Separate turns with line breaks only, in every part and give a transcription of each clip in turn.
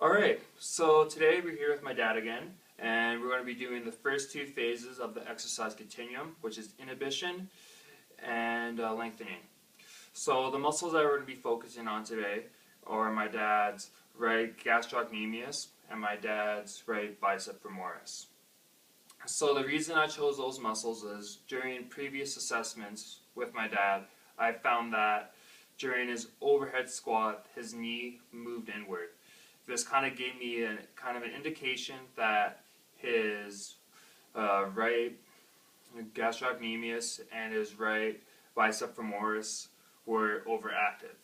Alright, so today we're here with my dad again, and we're going to be doing the first two phases of the exercise continuum, which is inhibition and lengthening. So the muscles that we're going to be focusing on today are my dad's right gastrocnemius and my dad's right bicep femoris. So the reason I chose those muscles is during previous assessments with my dad, I found that during his overhead squat, his knee moved inward. This kind of gave me an indication that his right gastrocnemius and his right bicep femoris were overactive.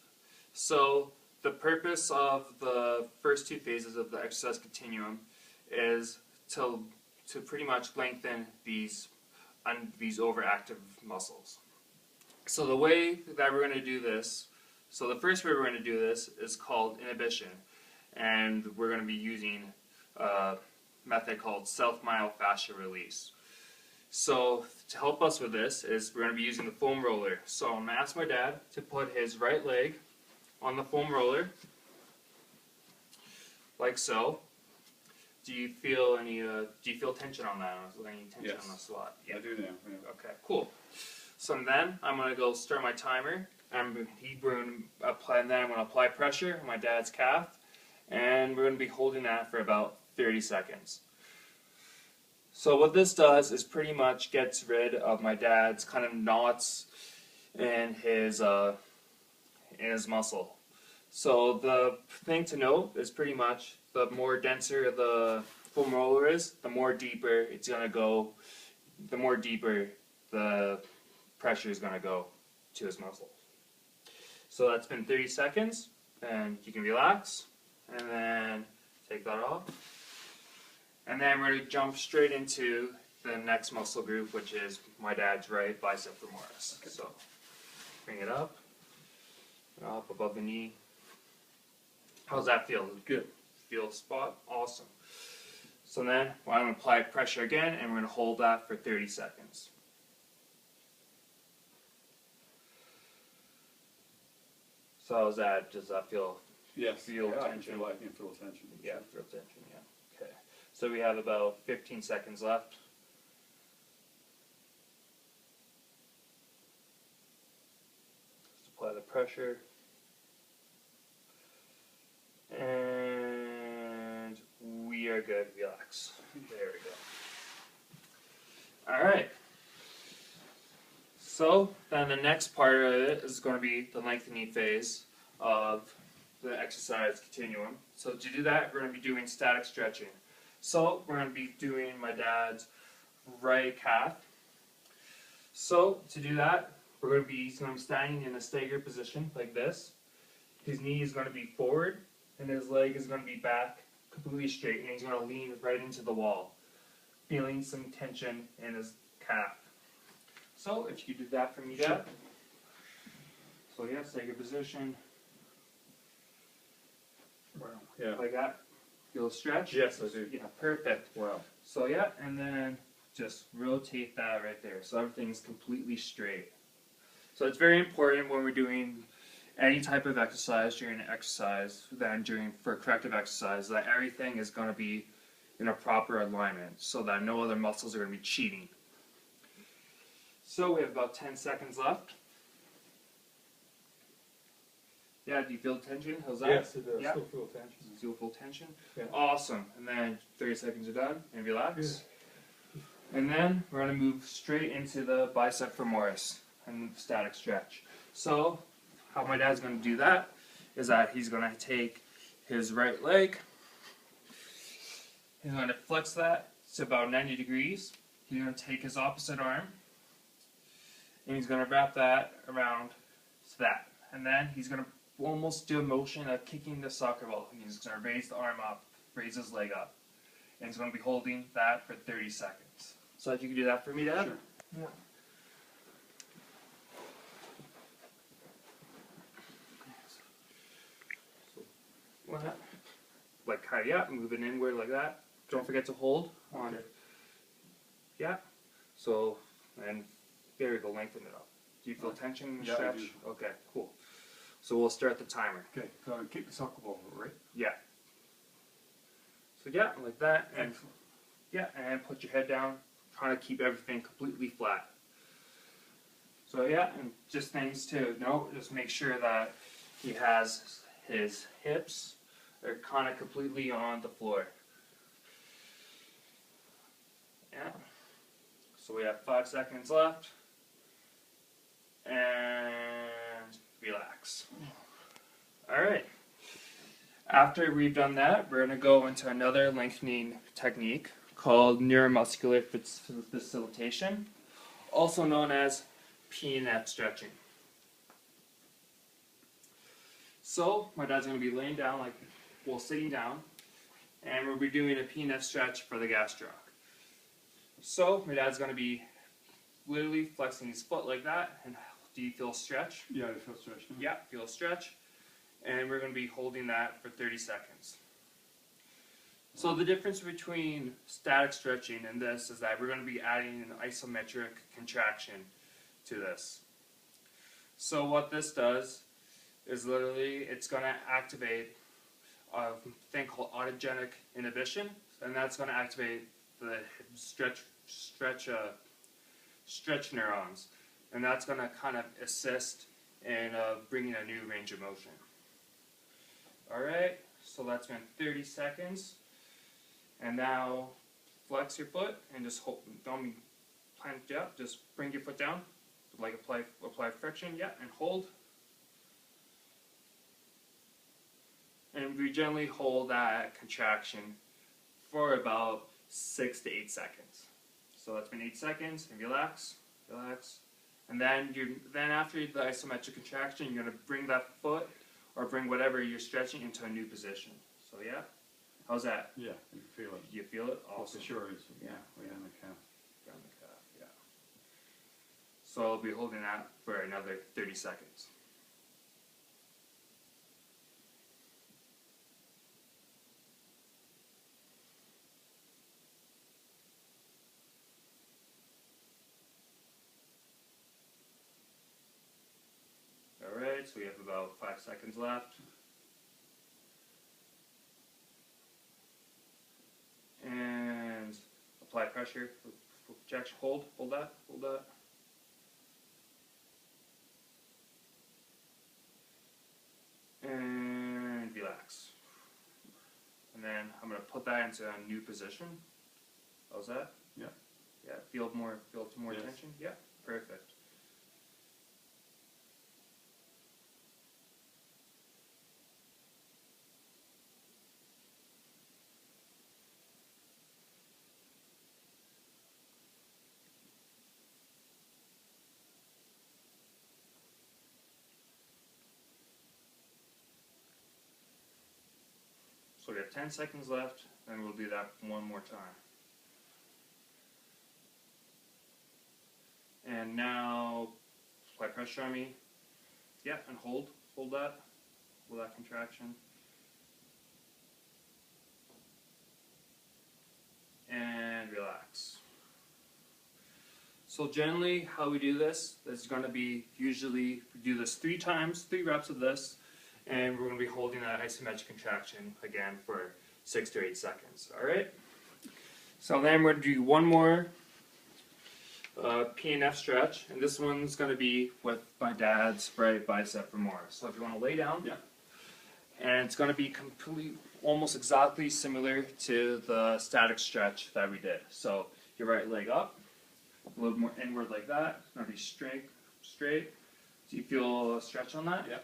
So the purpose of the first two phases of the exercise continuum is to pretty much lengthen these overactive muscles. So the way that we're going to do this, so the first way we're going to do this is called inhibition. And we're going to be using a method called self-myofascial release. So to help us with this is we're going to be using the foam roller. So I'm going to ask my dad to put his right leg on the foam roller, like so. Do you feel tension on that? Any tension
Yes.
on the squat?
Yeah. I do now. Yeah.
Okay, cool. So then I'm going to go start my timer. And then I'm going to apply pressure on my dad's calf. And we're going to be holding that for about 30 seconds. So what this does is pretty much gets rid of my dad's kind of knots in his muscle. So the thing to note is pretty much the more denser the foam roller is, the more deeper it's going to go, the more deeper the pressure is going to go to his muscle. So that's been 30 seconds, and you can relax. And then take that off. And then we're going to jump straight into the next muscle group, which is my dad's right bicep femoris. Okay. So bring it up above the knee. How's that feel?
Good.
Feel spot? Awesome. So then I'm going to apply pressure again, and we're going to hold that for 30 seconds. So how's that? Does that feel?
Yes.
Feel tension.
I can feel tension.
Yeah, feel tension, yeah. Okay. So we have about 15 seconds left. Just apply the pressure. And we are good. Relax. There we go. Alright. So then the next part of it is going to be the lengthening phase of the exercise continuum. So to do that, we're going to be doing static stretching. So we're going to be doing my dad's right calf. So to do that, he's going to be standing in a staggered position like this. His knee is going to be forward, and his leg is going to be back completely straight, and he's going to lean right into the wall, feeling some tension in his calf. So if you could do that for me, Dad. So yeah, staggered position.
Wow. Yeah.
Like that. Feel a stretch?
Yes, I do.
Yeah, perfect.
Wow.
So yeah, and then just rotate that right there so everything's completely straight. So it's very important when we're doing any type of exercise during for corrective exercise that everything is going to be in a proper alignment so that no other muscles are going to be cheating. So we have about 10 seconds left. Yeah, do you feel tension? How's that?
Yes, it does.
Yeah.
Still feel tension.
Still feel tension?
Yeah.
Awesome. And then 30 seconds are done, and relax. Yeah. And then we're going to move straight into the bicep femoris and static stretch. So how my dad's going to do that is that he's going to take his right leg, he's going to flex that to about 90 degrees. He's going to take his opposite arm, and he's going to wrap that around to that. And then he's going to almost do a motion of kicking the soccer ball. He's going to raise the arm up, raise his leg up. And he's going to be holding that for 30 seconds. So if you could do that for me, Dad?
Sure.
Yeah. Like, yeah, move it inward like that. Don't forget to hold on it. Yeah. So, and there we go, lengthen it up. Do you feel tension and
Yeah,
stretch?
I do.
Okay, cool. So we'll start the timer.
Okay, so I kick the soccer ball, right?
Yeah. So yeah, like that, and yeah, and put your head down, trying to keep everything completely flat. So yeah, and just things to note, just make sure that he has his hips are kind of completely on the floor. Yeah. So we have 5 seconds left. And relax. Alright. After we've done that, we're going to go into another lengthening technique called neuromuscular facilitation, also known as PNF stretching. So, my dad's going to be laying down, like, well, sitting down, and we'll be doing a PNF stretch for the gastroc. So, my dad's going to be literally flexing his foot like that, and do you feel stretch?
Yeah, I feel stretched.
Yeah, feel stretch. And we're going to be holding that for 30 seconds. So the difference between static stretching and this is that we're going to be adding an isometric contraction to this. So what this does is literally it's going to activate a thing called autogenic inhibition, and that's going to activate the stretch neurons, and that's going to kind of assist in bringing a new range of motion. Alright, so that's been 30 seconds, and now flex your foot and just hold, don't plant it up, just bring your foot down, like apply friction, yeah, and hold. And we generally hold that contraction for about 6 to 8 seconds. So that's been 8 seconds, and relax, relax. And then after the isometric contraction, you're going to bring that foot, or bring whatever you're stretching into a new position. So yeah, how's that?
Yeah, you can feel it.
You feel it?
Oh,
Awesome.
for sure. It's,
Yeah,
right on the calf.
Down the calf, yeah. So I'll be holding that for another 30 seconds. Alright, so we have about 5 seconds left. And apply pressure. Projection. Hold that, hold that. And relax. And then I'm going to put that into a new position. How's that?
Yeah.
Yeah, feel more
Yes.
tension? Yeah, perfect. So we have 10 seconds left, and we'll do that one more time. And now, apply pressure on me. Yeah, and hold that contraction. And relax. So generally, how we do this is going to be usually we do this 3 times, 3 reps of this, and we're going to be holding that isometric contraction again for 6 to 8 seconds. All right. So then we're going to do one more PNF stretch, and this one's going to be with my dad's right bicep femoris. So if you want to lay down,
Yeah.
and it's going to be almost exactly similar to the static stretch that we did. So your right leg up, a little more inward like that. It's going to be straight. Do you feel a stretch on that?
Yeah.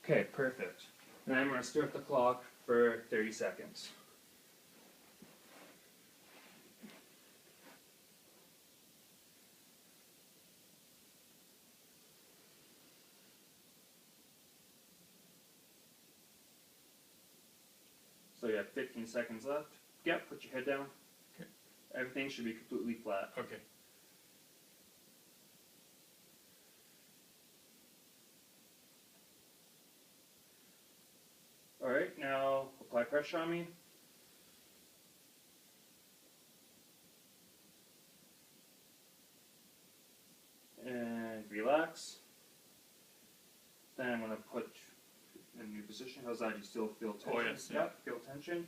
Okay, perfect. And then we're going to start the clock for 30 seconds. So you have 15 seconds left. Yep, put your head down.
Okay.
Everything should be completely flat.
Okay.
Alright, now apply pressure on me. And relax. Then I'm going to put in a new position. How's that? Do you still feel tension?
Oh, yes, yeah.
Yep, feel tension.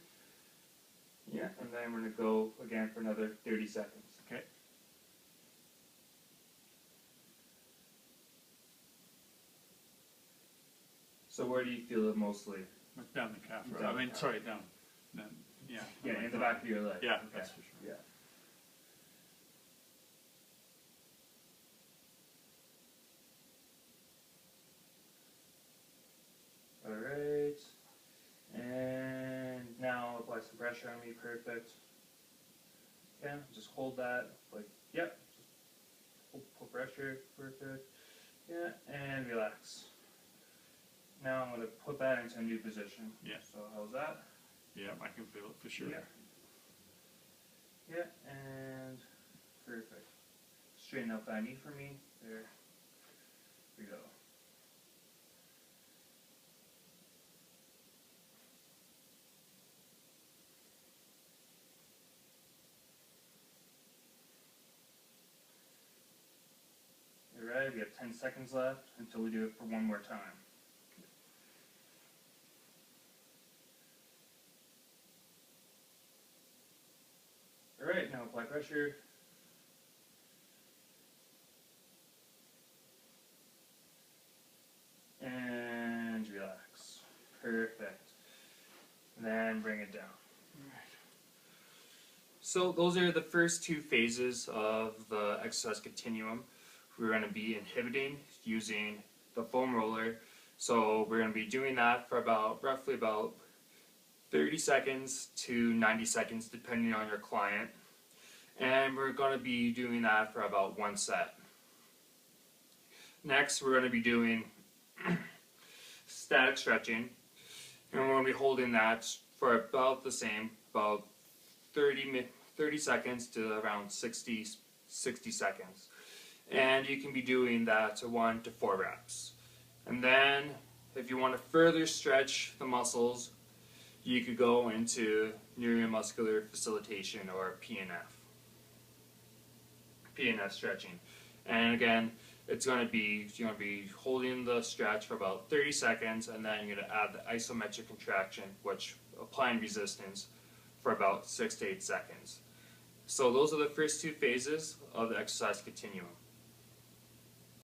Yeah, and then we're going to go again for another 30 seconds.
Okay.
So where do you feel it mostly?
Down the calf.
Down
I mean,
the calf.
sorry, down. Yeah.
Yeah, in the back of your leg.
Yeah,
Okay.
that's for sure.
Yeah. Alright. And now apply some pressure on me, perfect. Okay, just hold that, like, yep. Just pull pressure, perfect. Yeah, and relax. Now I'm going to put that into a new position.
Yeah.
So how's that?
Yeah, I can feel it for sure.
Yeah. Yeah, and perfect. Straighten out that knee for me. There we go. Alright, we have 10 seconds left until we do it for one more time. Alright, now apply pressure. And relax. Perfect. Then bring it down. So those are the first two phases of the exercise continuum. We're going to be inhibiting using the foam roller. So we're going to be doing that for roughly about 30 seconds to 90 seconds depending on your client. And we're going to be doing that for about one set. Next, we're going to be doing static stretching. And we're going to be holding that for about the same, about 30 seconds to around 60 seconds. And you can be doing that to 1 to 4 reps. And then, if you want to further stretch the muscles, you could go into neuromuscular facilitation or PNF stretching. And again, you're going to be holding the stretch for about 30 seconds, and then you're going to add the isometric contraction, which applying resistance for about 6 to 8 seconds. So those are the first two phases of the exercise continuum.